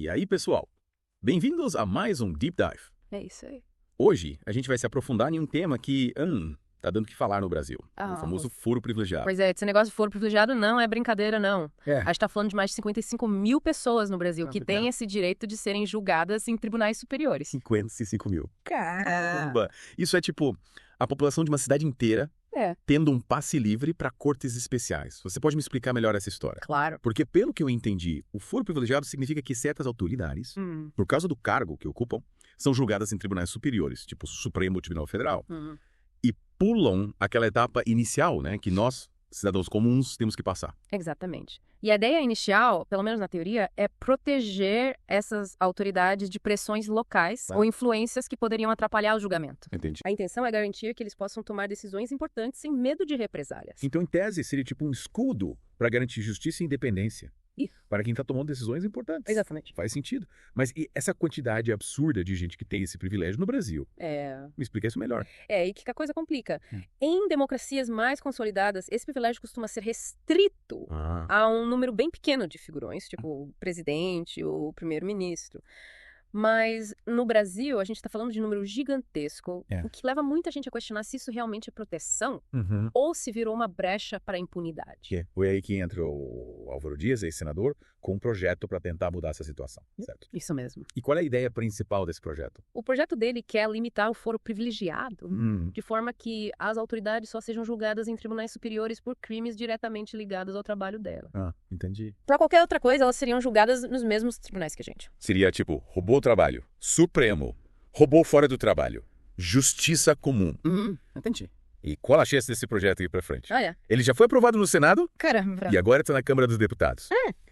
E aí, pessoal? Bem-vindos a mais um Deep Dive. É isso aí. Hoje, a gente vai se aprofundar em um tema que tá dando o que falar no Brasil. O famoso foro privilegiado. Pois é, esse negócio de foro privilegiado não é brincadeira, não. É. A gente tá falando de mais de 55 mil pessoas no Brasil que têm esse direito de serem julgadas em tribunais superiores. 55 mil. Caramba! Isso é tipo a população de uma cidade inteira tendo um passe livre para cortes especiais. Você pode me explicar melhor essa história? Claro. Porque, pelo que eu entendi, o foro privilegiado significa que certas autoridades, por causa do cargo que ocupam, são julgadas em tribunais superiores, tipo o Supremo Tribunal Federal, e pulam aquela etapa inicial, né, que nós, cidadãos comuns, temos que passar. Exatamente. E a ideia inicial, pelo menos na teoria, é proteger essas autoridades de pressões locais ou influências que poderiam atrapalhar o julgamento. Entendi. A intenção é garantir que eles possam tomar decisões importantes sem medo de represálias. Então, em tese, seria tipo um escudo para garantir justiça e independência. Isso. Para quem está tomando decisões importantes. Exatamente. Faz sentido. Mas e essa quantidade absurda de gente que tem esse privilégio no Brasil? Me explica isso melhor. E que a coisa complica. Em democracias mais consolidadas, esse privilégio costuma ser restrito a um número bem pequeno de figurões, tipo o presidente ou o primeiro-ministro. Mas no Brasil, a gente está falando de um número gigantesco, o que leva muita gente a questionar se isso realmente é proteção ou se virou uma brecha para a impunidade. Foi aí que entra o Álvaro Dias, ex-senador, com um projeto para tentar mudar essa situação, certo? Isso mesmo. E qual é a ideia principal desse projeto? O projeto dele quer limitar o foro privilegiado, de forma que as autoridades só sejam julgadas em tribunais superiores por crimes diretamente ligados ao trabalho dela. Entendi. Para qualquer outra coisa, elas seriam julgadas nos mesmos tribunais que a gente. Seria tipo, roubou o trabalho, Supremo, roubou fora do trabalho, justiça comum. Entendi. E qual a chance desse projeto ir para frente? Olha. Ele já foi aprovado no Senado? Caramba. E agora está na Câmara dos Deputados.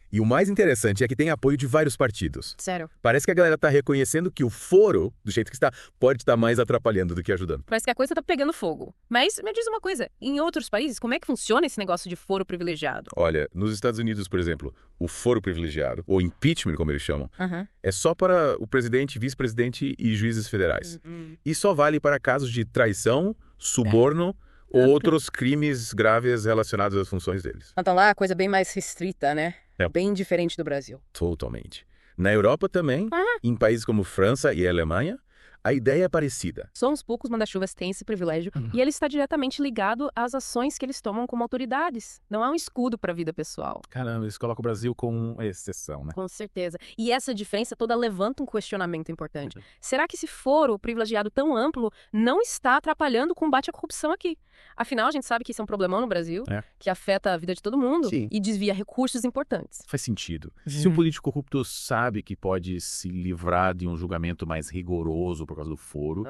E o mais interessante é que tem apoio de vários partidos. Sério. Parece que a galera tá reconhecendo que o foro, do jeito que está, pode estar mais atrapalhando do que ajudando. Parece que a coisa tá pegando fogo. Mas me diz uma coisa, em outros países, como é que funciona esse negócio de foro privilegiado? Olha, nos Estados Unidos, por exemplo, o foro privilegiado, ou impeachment, como eles chamam, é só para o presidente, vice-presidente e juízes federais. E só vale para casos de traição, suborno ou outros crimes graves relacionados às funções deles. Então lá a coisa é bem mais restrita, né? Bem diferente do Brasil. Totalmente. Na Europa também, em países como França e Alemanha, a ideia é parecida. Só uns poucos manda-chuvas têm esse privilégio e ele está diretamente ligado às ações que eles tomam como autoridades. Não é um escudo para a vida pessoal. Caramba, eles colocam o Brasil como exceção, né? Com certeza. E essa diferença toda levanta um questionamento importante. Será que esse foro privilegiado tão amplo não está atrapalhando o combate à corrupção aqui? Afinal, a gente sabe que isso é um problemão no Brasil, que afeta a vida de todo mundo e desvia recursos importantes. Faz sentido. Se um político corrupto sabe que pode se livrar de um julgamento mais rigoroso por causa do foro,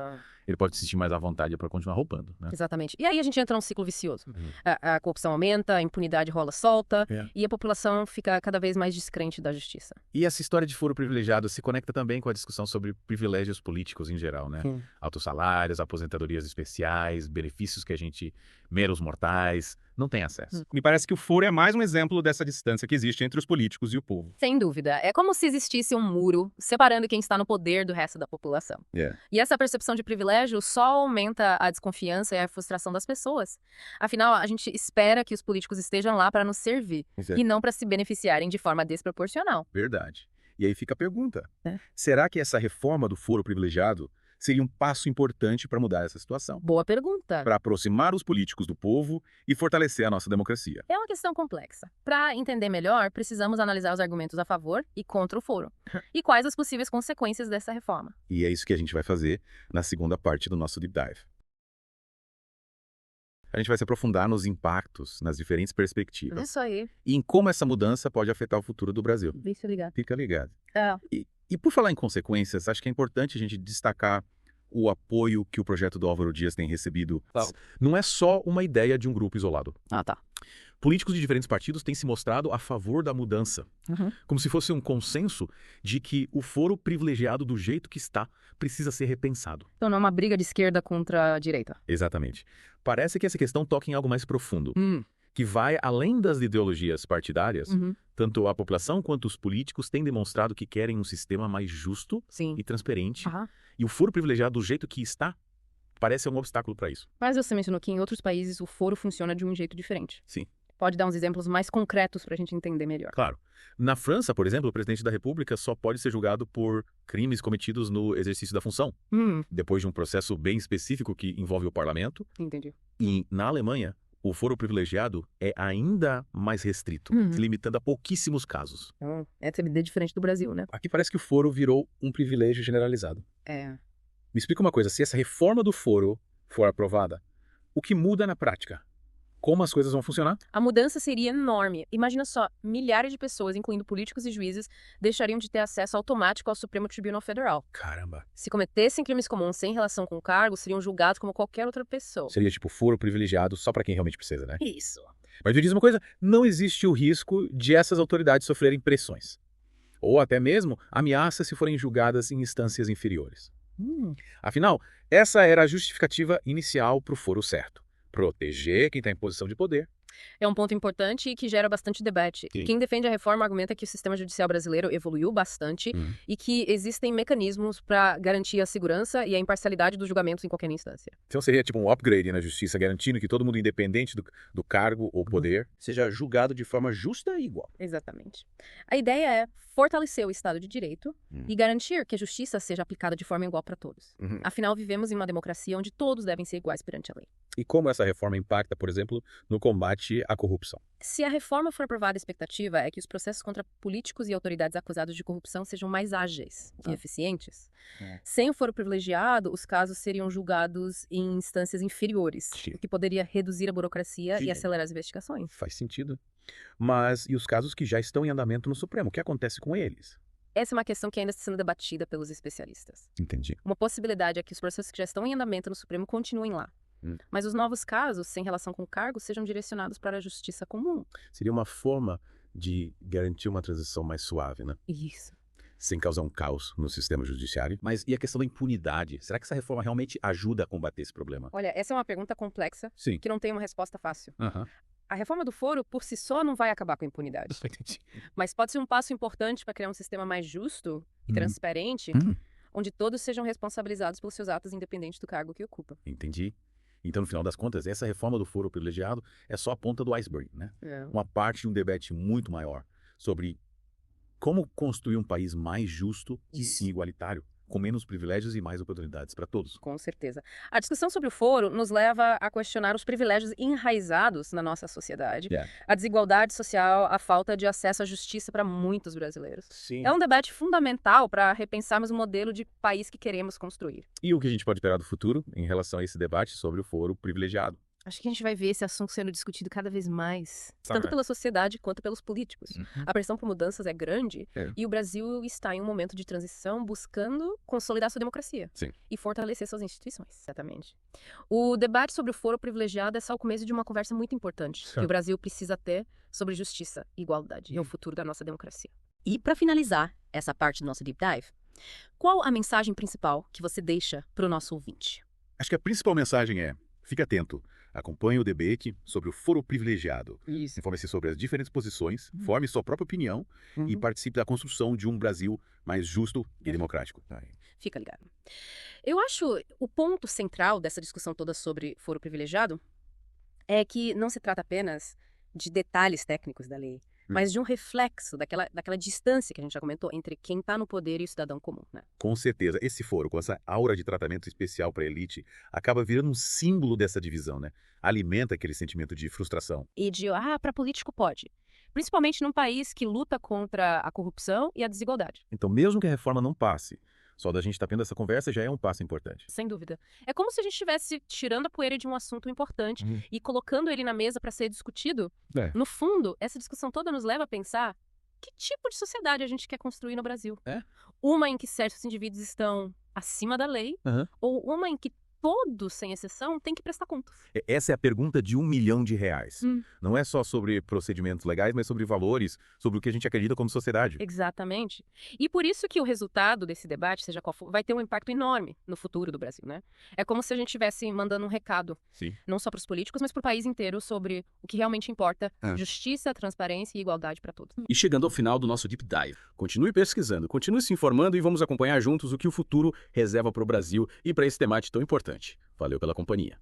ele pode se sentir mais à vontade para continuar roubando, né? Exatamente. E aí a gente entra num ciclo vicioso. A corrupção aumenta, a impunidade rola solta e a população fica cada vez mais descrente da justiça. E essa história de foro privilegiado se conecta também com a discussão sobre privilégios políticos em geral, né? Altos salários, aposentadorias especiais, benefícios que a gente, meros mortais, não tem acesso. Me parece que o foro é mais um exemplo dessa distância que existe entre os políticos e o povo. Sem dúvida. É como se existisse um muro separando quem está no poder do resto da população. E essa percepção de privilégio só aumenta a desconfiança e a frustração das pessoas. Afinal, a gente espera que os políticos estejam lá para nos servir e não para se beneficiarem de forma desproporcional. Verdade. E aí fica a pergunta. Será que essa reforma do foro privilegiado seria um passo importante para mudar essa situação? Boa pergunta. Para aproximar os políticos do povo e fortalecer a nossa democracia. É uma questão complexa. Para entender melhor, precisamos analisar os argumentos a favor e contra o foro. E quais as possíveis consequências dessa reforma. E é isso que a gente vai fazer na segunda parte do nosso Deep Dive. A gente vai se aprofundar nos impactos, nas diferentes perspectivas. Isso aí. E em como essa mudança pode afetar o futuro do Brasil. Fica ligado. Fica ligado. E por falar em consequências, acho que é importante a gente destacar o apoio que o projeto do Álvaro Dias tem recebido. Não é só uma ideia de um grupo isolado. Políticos de diferentes partidos têm se mostrado a favor da mudança. Como se fosse um consenso de que o foro privilegiado do jeito que está precisa ser repensado. Então não é uma briga de esquerda contra a direita. Exatamente. Parece que essa questão toca em algo mais profundo. Que vai além das ideologias partidárias. Tanto a população quanto os políticos têm demonstrado que querem um sistema mais justo e transparente. E o foro privilegiado do jeito que está parece um obstáculo para isso. Mas você mencionou que em outros países o foro funciona de um jeito diferente. Sim. pode dar uns exemplos mais concretos para a gente entender melhor. Claro. Na França, por exemplo, o presidente da República só pode ser julgado por crimes cometidos no exercício da função, depois de um processo bem específico que envolve o parlamento. Entendi. E na Alemanha, o foro privilegiado é ainda mais restrito, se limitando a pouquíssimos casos. Então, é diferente do Brasil, né? Aqui parece que o foro virou um privilégio generalizado. É. Me explica uma coisa, se essa reforma do foro for aprovada, o que muda na prática? Como as coisas vão funcionar? A mudança seria enorme. Imagina só, milhares de pessoas, incluindo políticos e juízes, deixariam de ter acesso automático ao Supremo Tribunal Federal. Caramba. Se cometessem crimes comuns sem relação com o cargo, seriam julgados como qualquer outra pessoa. Seria tipo foro privilegiado só pra quem realmente precisa, né? Isso. Mas me diz uma coisa, não existe o risco de essas autoridades sofrerem pressões. Ou até mesmo ameaças se forem julgadas em instâncias inferiores. Afinal, essa era a justificativa inicial pro foro certo. Proteger quem está em posição de poder. É um ponto importante e que gera bastante debate. Sim. Quem defende a reforma argumenta que o sistema judicial brasileiro evoluiu bastante e que existem mecanismos para garantir a segurança e a imparcialidade dos julgamentos em qualquer instância. Então seria tipo um upgrade na justiça, garantindo que todo mundo, independente do cargo ou poder, seja julgado de forma justa e igual. Exatamente. A ideia é fortalecer o Estado de Direito e garantir que a justiça seja aplicada de forma igual para todos. Afinal, vivemos em uma democracia onde todos devem ser iguais perante a lei. E como essa reforma impacta, por exemplo, no combate à corrupção? Se a reforma for aprovada, a expectativa é que os processos contra políticos e autoridades acusados de corrupção sejam mais ágeis e eficientes. Sem o foro privilegiado, os casos seriam julgados em instâncias inferiores, o que poderia reduzir a burocracia e acelerar as investigações. Faz sentido. Mas e os casos que já estão em andamento no Supremo? O que acontece com eles? Essa é uma questão que ainda está sendo debatida pelos especialistas. Entendi. Uma possibilidade é que os processos que já estão em andamento no Supremo continuem lá. Mas os novos casos, sem relação com o cargo, sejam direcionados para a justiça comum. Seria uma forma de garantir uma transição mais suave, né? Isso. Sem causar um caos no sistema judiciário. Mas e a questão da impunidade? Será que essa reforma realmente ajuda a combater esse problema? Olha, essa é uma pergunta complexa que não tem uma resposta fácil. A reforma do foro, por si só, não vai acabar com a impunidade. Mas pode ser um passo importante para criar um sistema mais justo e transparente, onde todos sejam responsabilizados pelos seus atos, independente do cargo que ocupam. Entendi. Então, no final das contas, essa reforma do foro privilegiado é só a ponta do iceberg, né? Uma parte de um debate muito maior sobre como construir um país mais justo e igualitário, com menos privilégios e mais oportunidades para todos. Com certeza. A discussão sobre o foro nos leva a questionar os privilégios enraizados na nossa sociedade, a desigualdade social, a falta de acesso à justiça para muitos brasileiros. Sim. É um debate fundamental para repensarmos o modelo de país que queremos construir. E o que a gente pode esperar do futuro em relação a esse debate sobre o foro privilegiado? Acho que a gente vai ver esse assunto sendo discutido cada vez mais, tanto pela sociedade quanto pelos políticos. A pressão por mudanças é grande e o Brasil está em um momento de transição buscando consolidar sua democracia e fortalecer suas instituições. Exatamente. O debate sobre o foro privilegiado é só o começo de uma conversa muito importante que o Brasil precisa ter sobre justiça e igualdade e o futuro da nossa democracia. E para finalizar essa parte do nosso Deep Dive, qual a mensagem principal que você deixa para o nosso ouvinte? Acho que a principal mensagem é: fique atento. Acompanhe o debate sobre o foro privilegiado. Informe-se sobre as diferentes posições, forme sua própria opinião e participe da construção de um Brasil mais justo e democrático. Fica ligado. Eu acho o ponto central dessa discussão toda sobre foro privilegiado é que não se trata apenas de detalhes técnicos da lei, mas de um reflexo daquela distância que a gente já comentou entre quem está no poder e o cidadão comum, né? Com certeza. Esse foro, com essa aura de tratamento especial para a elite, acaba virando um símbolo dessa divisão, né? Alimenta aquele sentimento de frustração. E de, para político pode. Principalmente num país que luta contra a corrupção e a desigualdade. Então, mesmo que a reforma não passe, só da gente estar tendo essa conversa já é um passo importante. Sem dúvida. É como se a gente estivesse tirando a poeira de um assunto importante e colocando ele na mesa para ser discutido. No fundo, essa discussão toda nos leva a pensar que tipo de sociedade a gente quer construir no Brasil. Uma em que certos indivíduos estão acima da lei ou uma em que todos, sem exceção, têm que prestar conta. Essa é a pergunta de R$1 milhão. Não é só sobre procedimentos legais, mas sobre valores, sobre o que a gente acredita como sociedade. Exatamente. E por isso que o resultado desse debate, seja qual for, vai ter um impacto enorme no futuro do Brasil, né? É como se a gente estivesse mandando um recado, não só para os políticos, mas para o país inteiro sobre o que realmente importa: justiça, transparência e igualdade para todos. E chegando ao final do nosso Deep Dive, continue pesquisando, continue se informando e vamos acompanhar juntos o que o futuro reserva para o Brasil e para esse debate tão importante. Valeu pela companhia.